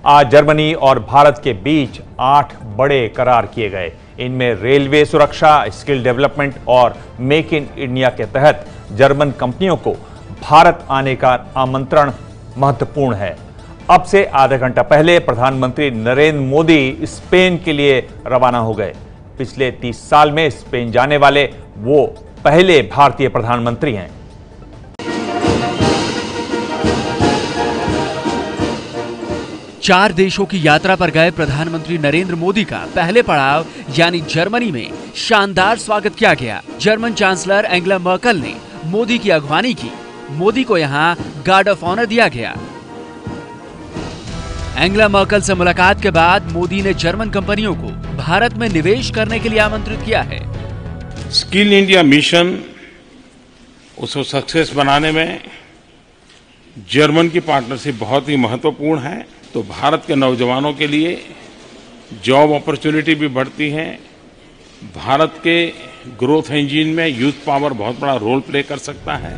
आज जर्मनी और भारत के बीच 8 बड़े करार किए गए। इनमें रेलवे सुरक्षा, स्किल डेवलपमेंट और मेक इन इंडिया के तहत जर्मन कंपनियों को भारत आने का आमंत्रण महत्वपूर्ण है। अब से आधा घंटा पहले प्रधानमंत्री नरेंद्र मोदी स्पेन के लिए रवाना हो गए। पिछले 30 साल में स्पेन जाने वाले वो पहले भारतीय प्रधानमंत्री हैं। चार देशों की यात्रा पर गए प्रधानमंत्री नरेंद्र मोदी का पहले पड़ाव यानी जर्मनी में शानदार स्वागत किया गया। जर्मन चांसलर एंगेला मर्केल ने मोदी की अगवानी की। मोदी को यहां गार्ड ऑफ ऑनर दिया गया। एंगेला मर्केल से मुलाकात के बाद मोदी ने जर्मन कंपनियों को भारत में निवेश करने के लिए आमंत्रित किया है। स्किल इंडिया मिशन उसको सक्सेस बनाने में जर्मन की पार्टनरशिप बहुत ही महत्वपूर्ण है। तो भारत के नौजवानों के लिए जॉब अपॉर्चुनिटी भी बढ़ती है। भारत के ग्रोथ इंजन में यूथ पावर बहुत बड़ा रोल प्ले कर सकता है।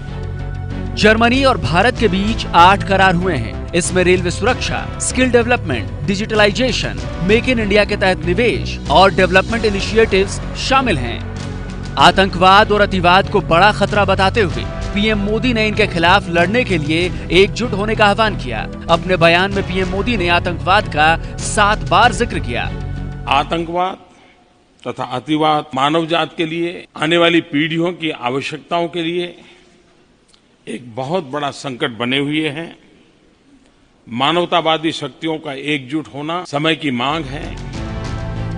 जर्मनी और भारत के बीच 8 करार हुए हैं। इसमें रेलवे सुरक्षा, skill development, digitalisation, make in India के तहत निवेश और डेवलपमेंट इनिशिएटिव्स शामिल हैं। आतंकवाद और अतिवाद को बड़ा खतरा बताते हुए पीएम मोदी ने इनके खिलाफ लड़ने के लिए एकजुट होने का आह्वान किया। अपने बयान में पीएम मोदी ने आतंकवाद का 7 बार जिक्र किया। आतंकवाद तथा अतिवाद मानव जात के लिए, आने वाली पीढ़ियों की आवश्यकताओं के लिए एक बहुत बड़ा संकट बने हुए हैं। मानवतावादी शक्तियों का एकजुट होना समय की मांग है।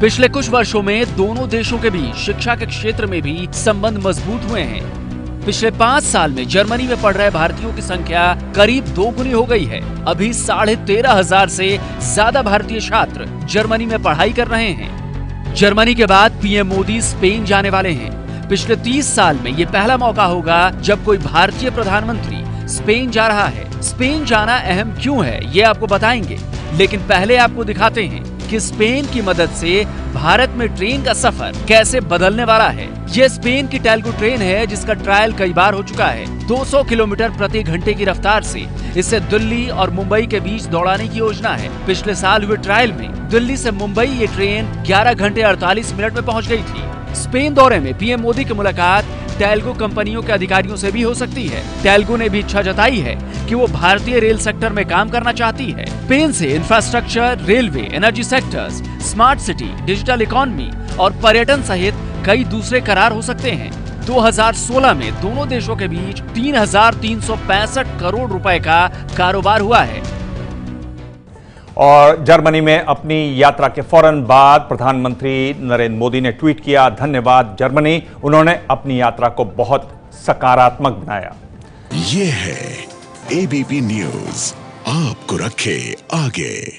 पिछले कुछ वर्षों में दोनों देशों के बीच शिक्षा के क्षेत्र में भी संबंध मजबूत हुए हैं। पिछले 5 साल में जर्मनी में पढ़ रहे भारतीयों की संख्या करीब 2 गुनी हो गई है। अभी 13,500 से ज्यादा भारतीय छात्र जर्मनी में पढ़ाई कर रहे हैं। जर्मनी के बाद पीएम मोदी स्पेन जाने वाले हैं। पिछले 30 साल में ये पहला मौका होगा जब कोई भारतीय प्रधानमंत्री स्पेन जा रहा है। स्पेन जाना अहम क्यों है ये आपको बताएंगे, लेकिन पहले आपको दिखाते हैं कि स्पेन की मदद से भारत में ट्रेन का सफर कैसे बदलने वाला है। ये स्पेन की टेल्गो ट्रेन है जिसका ट्रायल कई बार हो चुका है। 200 किलोमीटर प्रति घंटे की रफ्तार से इसे दिल्ली और मुंबई के बीच दौड़ाने की योजना है। पिछले साल हुए ट्रायल में दिल्ली से मुंबई ये ट्रेन 11 घंटे 48 मिनट में पहुँच गयी थी। स्पेन दौरे में पीएम मोदी की मुलाकात टेल्गो कंपनियों के अधिकारियों से भी हो सकती है। टेल्गो ने भी इच्छा जताई है कि वो भारतीय रेल सेक्टर में काम करना चाहती है। स्पेन से infrastructure, railway, energy sectors, smart city, digital economy और पर्यटन सहित कई दूसरे करार हो सकते हैं। 2016 में दोनों देशों के बीच 3,365 करोड़ रुपए का कारोबार हुआ है। और जर्मनी में अपनी यात्रा के फौरन बाद प्रधानमंत्री नरेंद्र मोदी ने ट्वीट किया, धन्यवाद जर्मनी। उन्होंने अपनी यात्रा को बहुत सकारात्मक बनाया। ये है एबीपी न्यूज़, आपको रखे आगे।